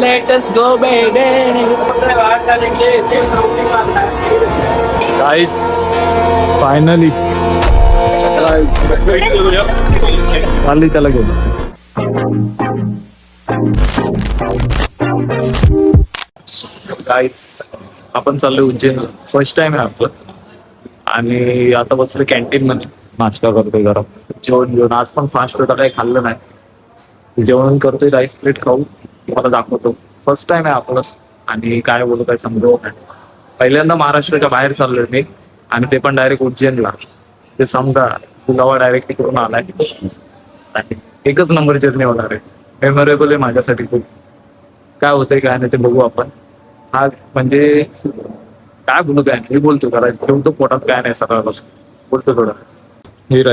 Let us go, baby. Guys finally चालली त्याला घेऊन. गाइस आपण चाललोय उज्जैनला. फर्स्ट टाइम आहे आपलं आणि आता बसलो कॅन्टीन मध्ये नाश्ता करतोय जरा जेवण घेऊन. आज पण फास्ट फूड काही खाल्लं नाही, जेवण करतोय. राईस प्लेट खाऊ तुम्हाला दाखवतो. फर्स्ट टाइम आहे आपलं आणि काय बोलू काय समजत नाही. पहिल्यांदा महाराष्ट्राच्या बाहेर चाललोय मी आणि ते पण डायरेक्ट उज्जैनला. ते समजा पुलावा डायरेक्ट तिकडून आलाय. एकच नंबर जर्नी होणार आहे. मेमोरेबल आहे माझ्यासाठी खूप. काय होतंय काय नाही ते बघू आपण. हा म्हणजे काय बोलू काय नाही, मी बोलतो जरा ठेवतो पोटात काय नाही सकाळपासून बोलतो थोडं. ही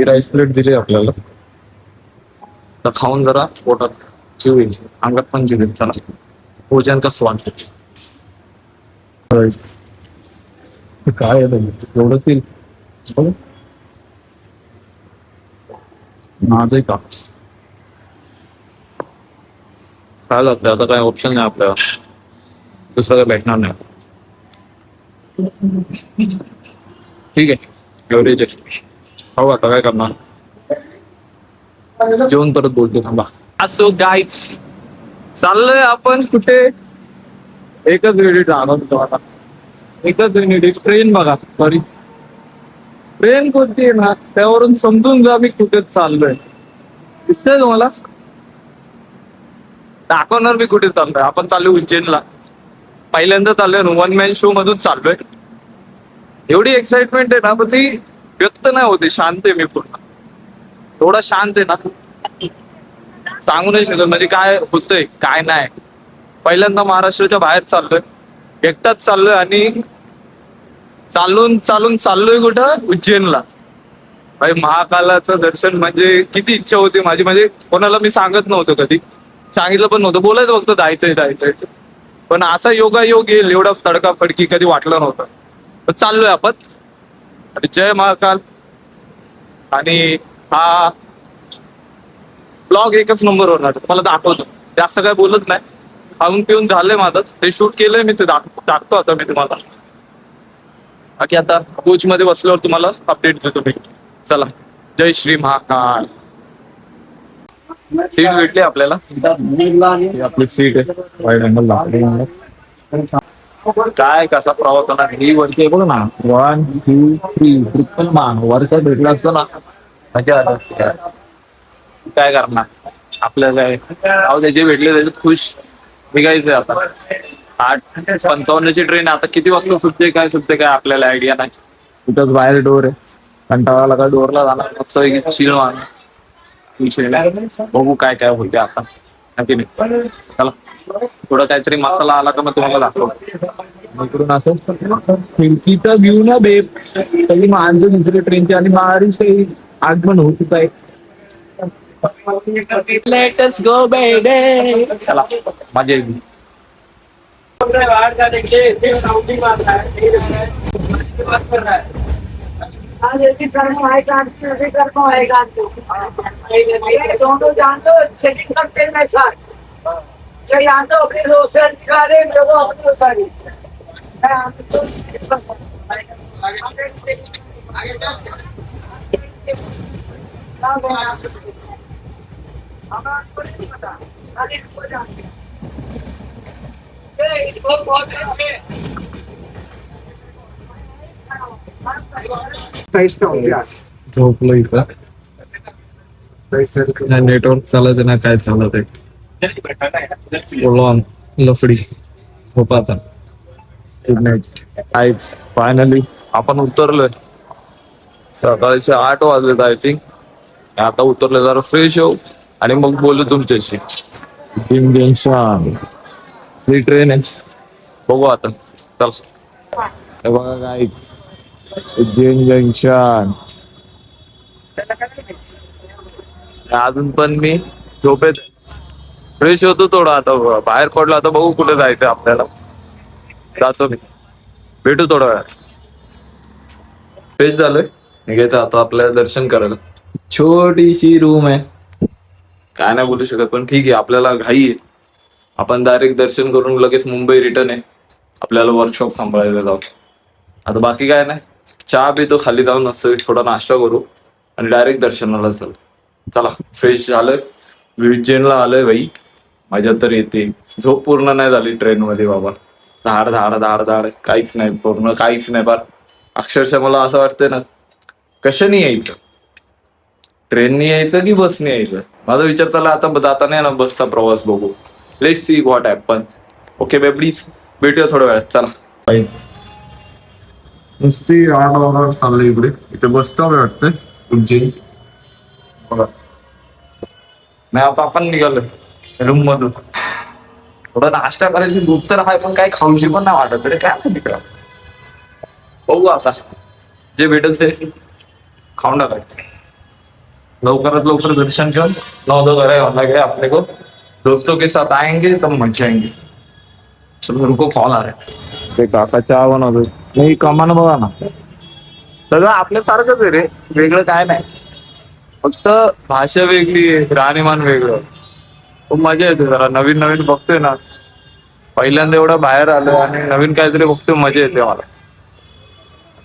राईस प्लेट दिली आपल्याला तर खाऊन जरा पोटात जीव येईल, अंगात पण जीव येईल. चला भोजन का स्वाद. काय एवढं तेल माझं का काय लागतं आता. काय ऑप्शन नाही आपल्याला, दुसरं काय भेटणार नाही. ठीक आहे एवढेच हो. आता काय करणार, जेवण परत बोलतो थांबा. असो गाईच चाललोय आपण कुठे. एकच मिनिट राहतो आता, एकच मिनिट. ट्रेन बघा, सॉरी ट्रेन कोणती आहे ना त्यावरून समजून जा मी कुठे चाललोय. दिसतंय तुम्हाला, दाखवणार मी कुठे चाललोय. आपण चाललोय उज्जैनला. पहिल्यांदा चाललोय, वन मॅन शो मधून चाललोय. एवढी एक्साइटमेंट आहे ना पण ती व्यक्त नाही होते. शांत आहे मी पूर्ण, थोडा शांत आहे ना, सांगू नाही शकत म्हणजे काय होतंय काय नाही. पहिल्यांदा महाराष्ट्राच्या बाहेर चाललोय, एकटाच चाललोय आणि चालून चाललोय कुठं, उज्जैनला. भाई महाकालाचं दर्शन म्हणजे किती इच्छा होती माझी. म्हणजे कोणाला मी सांगत नव्हतं, कधी सांगितलं पण नव्हतं. बोलायचं फक्त जायचंय. पण असा योगायोग येईल एवढा तडकाफडकी कधी वाटलं नव्हतं. तर चाललोय आपण आणि जय महाकाल. आणि हा ब्लॉग एकच नंबर होणार, तुम्हाला दाखवतो. जास्त काय बोलत नाही, खाऊन पिऊन झालंय माझं. ते शूट केलंय मी, ते दाखवतो आता मी तुम्हाला. बाकी आता कोच मध्ये बसल्यावर तुम्हाला अपडेट देतो मी. चला जय श्री महाकाल. सीट भेटली आपल्याला, आपली सीट आहे वाईड अँगल. काय कसा प्रवास होणार. ही वरती बघ ना, 1 2 3 ट्रिपल मान वरचा भेटला असतो ना मजा आली असती. काय करणार आपल्याला, काय जे भेटले त्याच्यात खुश निघायचंय आता. 8:55 ट्रेन. आता किती वाजता सुटते काय आपल्याला आयडिया नाही. तिथंच बाहेर डोर आहे, कंटाळा लागा डोरला जाणार मस्त चिल मारणार. बघू काय होते आता. चला थोडं काहीतरी मसाला आला का मग तुम्हाला दाखवतो. इकडून असं खिडकीचा व्ह्यू ना बेब, सगळी माणसं दुसरी ट्रेनची आणि बारीच काही आगमन होत आहे. Let us go, baby. चला मजा येईल. दोनों जानते हो सेटिंग करते हैं सर। सही जानते हो अपनी रोशन करे लोगों अपनी सारी। मैं आपको आपको नहीं पता आगे को जानते हैं। ये बहुत झोपलो इथं, नेटवर्क चालत ना काय चालत आहे. ऑन लफडी झोपा आता. Good night. आज फायनली आपण उतरलोय. सकाळचे 8 वाजलेत आय थिंक. आता उतरलोय, जरा फ्रेश होऊ आणि मग बोलू तुमच्याशी. ही ट्रेन आहे, बघू आता. चल हे बघा काय उज्जैन जंक्शन. अजून पण मी झोपेत. फ्रेश होतो थोडं, आता बाहेर पडलो. आता बघू कुठे जायचं आपल्याला, जातो मी. भेटू थोड्या वेळात. फ्रेश झालोय, निघायचं आता आपल्याला दर्शन करायला. छोटीशी रूम आहे, काय नाही बोलू शकत, पण ठीक आहे, आपल्याला घाई आहे. आपण डायरेक्ट दर्शन करून लगेच मुंबई रिटर्न आहे. आपल्याला वर्कशॉप सांभाळायला जाऊ. आता बाकी काय नाही, चहा पितो खाली जाऊन, असं थोडा नाश्ता करू आणि डायरेक्ट दर्शनाला चल. चला फ्रेश झालं, उज्जैनला आलोय भाई. मजा तर येते. झोप पूर्ण नाही झाली ट्रेन मध्ये बाबा. धाड धाड धाड धाड काहीच नाही, पूर्ण काहीच नाही. फार अक्षरशः मला असं वाटतंय ना, कशाने यायचं, ट्रेननी यायचं की बसने यायचं. माझा विचार चालला आता जाताना ना बसचा प्रवास बघू. Let see what happen. Okay buddies, भेटूया थोड्या वेळात. चला. नुसती 8 चाललंय इकडे. इथे बस स्टॉप आहे वाटतं उज्जैन. बघा नाही, आता आपण निघालोय रूम मधून. थोडा नाश्ता करायची भूक तर आहे, पण काय खाऊशी पण नाही वाटत रे. काय माहिती का, बघू आता जे भेटल ते खाऊन टाकायचं. लवकरात लवकर दर्शन घेऊन 9 घर होना गया अपने को. दोस्तों के साथ आएंगे तब मजा आएंगे. चलो रुको, कॉल आ रहा है. ते काका चहा बनवतो. नाही कमान बघा ना, सगळं आपल्यासारखंच आहे रे, वेगळं काय नाही. फक्त भाषा वेगळी आहे, राहणीमान वेगळं. खूप मजा येते जरा, नवीन नवीन बघतोय ना. पहिल्यांदा एवढं बाहेर आलो आणि नवीन काहीतरी बघतोय, मजा येते मला.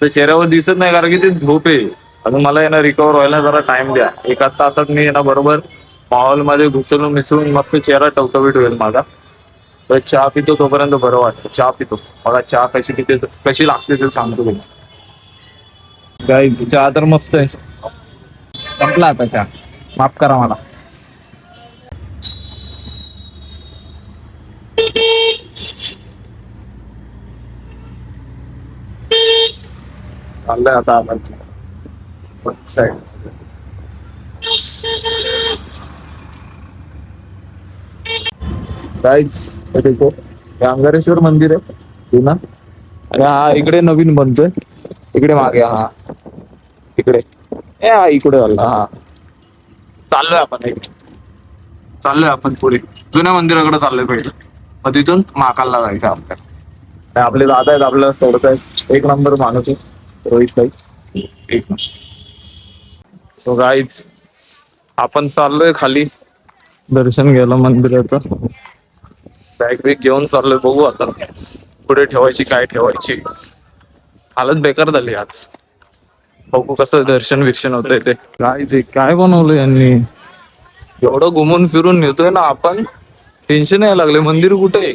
तर चेहऱ्यावर दिसत नाही कारण की ते झोप आहे. अजून मला यांना रिकवर व्हायला जरा टाइम द्या. 1 तासात मी यांना बरोबर माहोल मध्ये घुसळून मिसळून मस्त चेहरा टवटवीत होईल माझा. तर चहा पितो तोपर्यंत बरं वाटतं. चहा पितो, मला चहा कशी लागते ते सांगतो तुम्ही. काय चहा तर मस्त आहे. संपला आता चहा, माफ करा मला. चाललंय आता आपण देखो, हे अंगारेश्वर मंदिर आहे जुना. आणि हा इकडे नवीन बनतोय. इकडे मागे, हा इकडे, हा इकडे झाला. हा चाललोय आपण पुढे जुन्या मंदिराकडे चाललोय पहिले. मग तिथून महाकालला जायचं आपल्याला. आणि आपले दादा आहेत, आपल्याला सोडत आहेत. 1 नंबर माणूस आहे रोहित भाई, 1 नंबर. तो गाईच आपण चाललोय खाली दर्शन घ्यायला मंदिराचं. बॅग बिग घेऊन चाललोय. बघू आता पुढे ठेवायची काय ठेवायची. हालत बेकार झाली आज. बघू कसं दर्शन विर्शन होतंय ते. काय बनवलं यांनी, एवढं घुमून फिरून नेतोय ना आपण, टेन्शन यायला लागले. मंदिर कुठे आहे,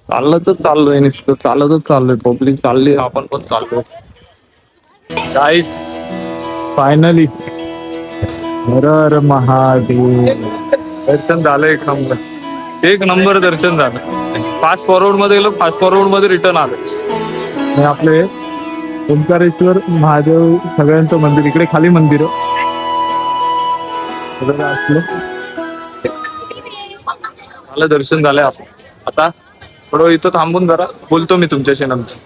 चालतच चाललोय नुसतं, चालतच चाललोय. पब्लिक चालली, आपण पण चाललोय. काय फायनली हर हर महादेव. दर्शन झालं 1 नंबर, 1 नंबर दर्शन झालं. फास्ट फॉरवर्ड मध्ये गेलो, फास्ट फॉरवर्ड मध्ये रिटर्न आलो. आणि आपले ओंकारेश्वर महादेव सगळ्यांचं मंदिर इकडे खाली मंदिर असलं. झालं दर्शन झालंय. आपण आता थोडं इथं थांबून जरा बोलतो मी तुमच्याशी नंतर.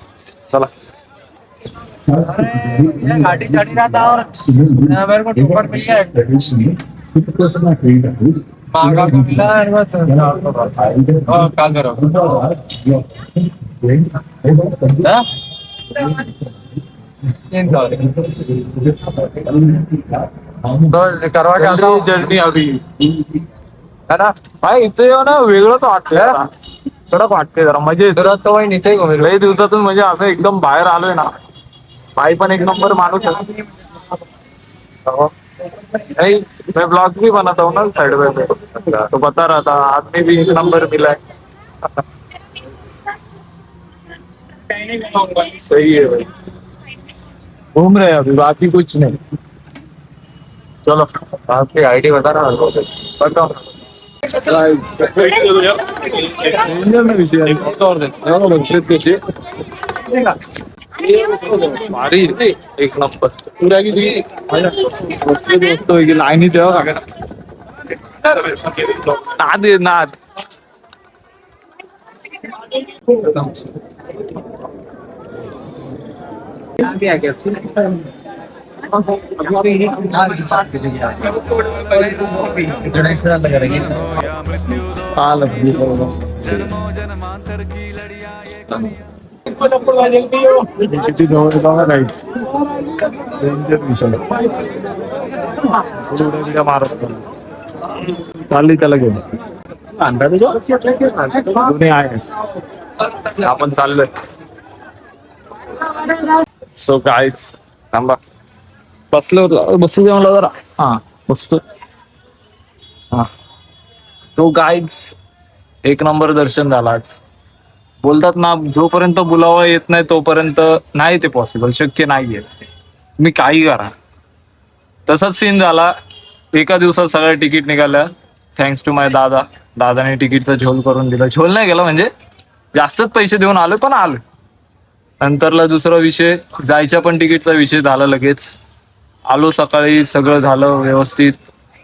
चला. गाड़ी चढ़ी रहा था और मेरे को ठोकर मिल गया। मांगा को मिला है बस। काल करो तो करवा के आता हूँ जर्नी अभी है ना भाई. इथे येऊ ना वेगळंच वाटतंय, कडक वाटतंय जरा. मजा येते. तो वही नीचे ही घूमे लई दिवसातून म्हणजे असं एकदम बाहेर आलोय ना. भाई पण 1 नंबर माणूस है. नहीं मैं ब्लॉग भी बनाता हूँ ना साइड पे, तो बता रहा था आपने भी 1 नंबर मिला है. सही है भाई, घूम रहे हैं अभी, बाकी कुछ नहीं. चलो आपकी आईडी बता रहा बताओ. भारी 1 नंबर. लाईनी तेव्हा नाद आहे नाद. किती जवळ जाऊ राईट्स डेंजर विषय. मारत चालली त्याला घेऊन दोन्ही आहेच. आपण चाललोय. सो गाईज थांबा बसलो बसू दे मला जरा. हा बसतो. हा तो गाईज एक नंबर दर्शन झाला आज. बोलतात ना जोपर्यंत बोलावा येत नाही तोपर्यंत नाही ते पॉसिबल, शक्य नाहीये. मी काही करा. तसाच सीन झाला. एका दिवसात सगळ्या तिकीट निघाल्या थँक्स टू माय दादा. दादाने तिकीटचा झोल करून दिला. झोल नाही गेला म्हणजे जास्तच पैसे देऊन आलोय पण आलोय. नंतरला दुसरा विषय जायच्या पण तिकीटचा विषय झाला लगेच. आलो सकाळी सगळं झालं व्यवस्थित.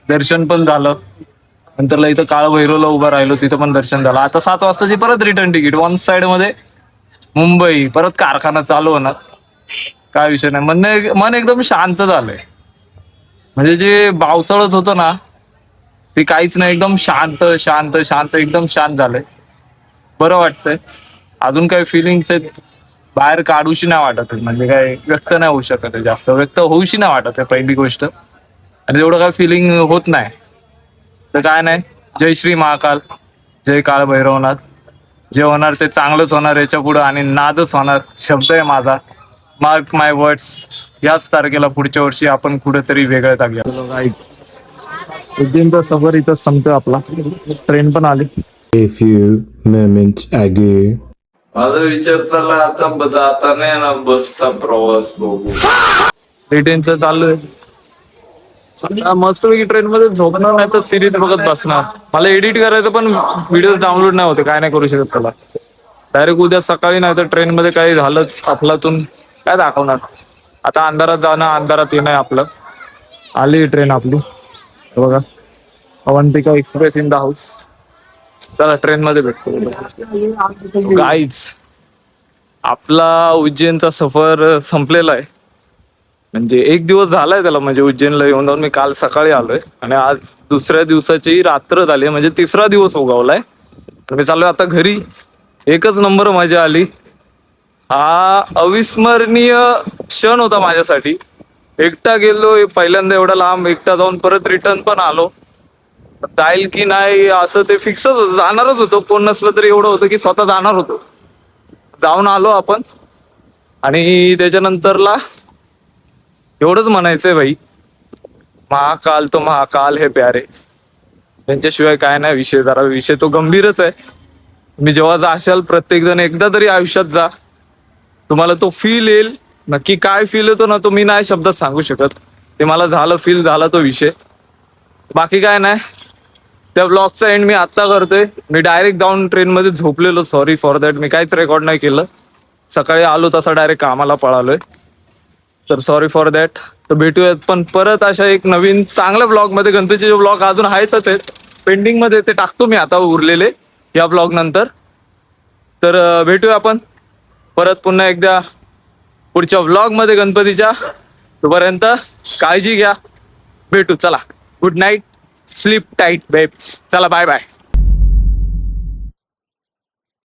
दर्शन पण झालं. नंतरला इथं काळभैरवला उभा राहिलो तिथं पण दर्शन झालं. आता 7 वाजताची परत रिटर्न तिकीट. वन साइड मध्ये मुंबई परत कारखाना चालू होणार. काय विषय नाही. मन एकदम शांत झालंय. म्हणजे जे बावचळत होतं ना ते काहीच नाही. एकदम शांत शांत शांत एकदम शांत झालंय. बरं वाटतंय. अजून काही फिलिंग्स आहेत बाहेर काढूशी नाही वाटत आहे. म्हणजे काय व्यक्त नाही होऊ शकत आहे. जास्त व्यक्त होऊशी नाही वाटत आहे पहिली गोष्ट. आणि तेवढं काय फिलिंग होत नाही तर काय नाही. जय श्री महाकाल, जय काळ भैरवनाथ. जे होणार ते चांगलंच होणार याच्या पुढं आणि नादच होणार. शब्द आहे माझा. मार्क माय वर्ड्स. याच तारखेला पुढच्या वर्षी आपण कुठेतरी वेगळं टाकूया. उद्दिनचा सफर इथं संपतोय आपला. ट्रेन पण आली. A few moments ago. माझा विचार चालला आता नाही ना बसचा प्रवास बघू. रिटर्नचं चालू आहे. मस्त पैकी ट्रेन मध्ये झोपणार नाही तर सिरीज बघत बसणार. मला एडिट करायचं पण व्हिडिओ डाउनलोड नाही होते. काय नाही करू शकत त्याला. डायरेक्ट उद्या सकाळी नाही तर ट्रेन मध्ये काही झालंच अफलातून काय दाखवणार. आता अंधारात जाणं अंधारात येणं आपलं. आली ट्रेन आपली बघा. Avantika express in the house. चला ट्रेन मध्ये भेटतो. गाईज आपला उज्जैनचा सफर संपलेला आहे. म्हणजे एक दिवस झालाय त्याला. म्हणजे उज्जैनला येऊन जाऊन मी काल सकाळी आलोय आणि आज दुसऱ्या दिवसाची रात्र झाली. म्हणजे 3रा दिवस उगवलाय. तर मी चाललोय आता घरी. एकच नंबर मजा आली. हा अविस्मरणीय क्षण होता माझ्यासाठी. एकटा गेलो पहिल्यांदा एवढा लांब एकटा जाऊन परत रिटर्न पण आलो. जाईल की नाही असं ते फिक्सच होतं. जाणारच होतो. कोण नसलं तरी एवढं होतं की स्वतः जाणार होतो. जाऊन आलो आपण. आणि त्याच्यानंतरला एवढंच म्हणायचंय भाई. महाकाल तो महाकाल हे प्यारे. त्यांच्याशिवाय काय नाही विषय. जरा विषय तो गंभीरच आहे. तुम्ही जेव्हा जाशाल प्रत्येक जण एकदा तरी आयुष्यात जा. तुम्हाला तो फील येईल. नक्की काय फील येतो ना तो मी नाही शब्दात सांगू शकत. ते मला झालं फील झाला तो विषय. बाकी काय नाही. त्या ब्लॉगचा एंड मी आत्ता करतोय. मी डायरेक्ट जाऊन ट्रेनमध्ये झोपलेलो. Sorry for that. मी काहीच रेकॉर्ड नाही केलं. सकाळी आलो तसा डायरेक्ट कामाला पळालोय. तर सॉरी फॉर दॅट. तर भेटूयात पण परत अशा एक नवीन चांगल्या ब्लॉग मध्ये. गणपतीचे ब्लॉग अजून आहेतच आहेत पेंडिंग मध्ये. ते टाकतो मी आता उरलेले या ब्लॉग नंतर. तर भेटूया आपण परत पुन्हा एकदा पुढच्या ब्लॉग मध्ये गणपतीच्या. तोपर्यंत काळजी घ्या. भेटू. चला good night. Sleep tight babes. चला बाय बाय.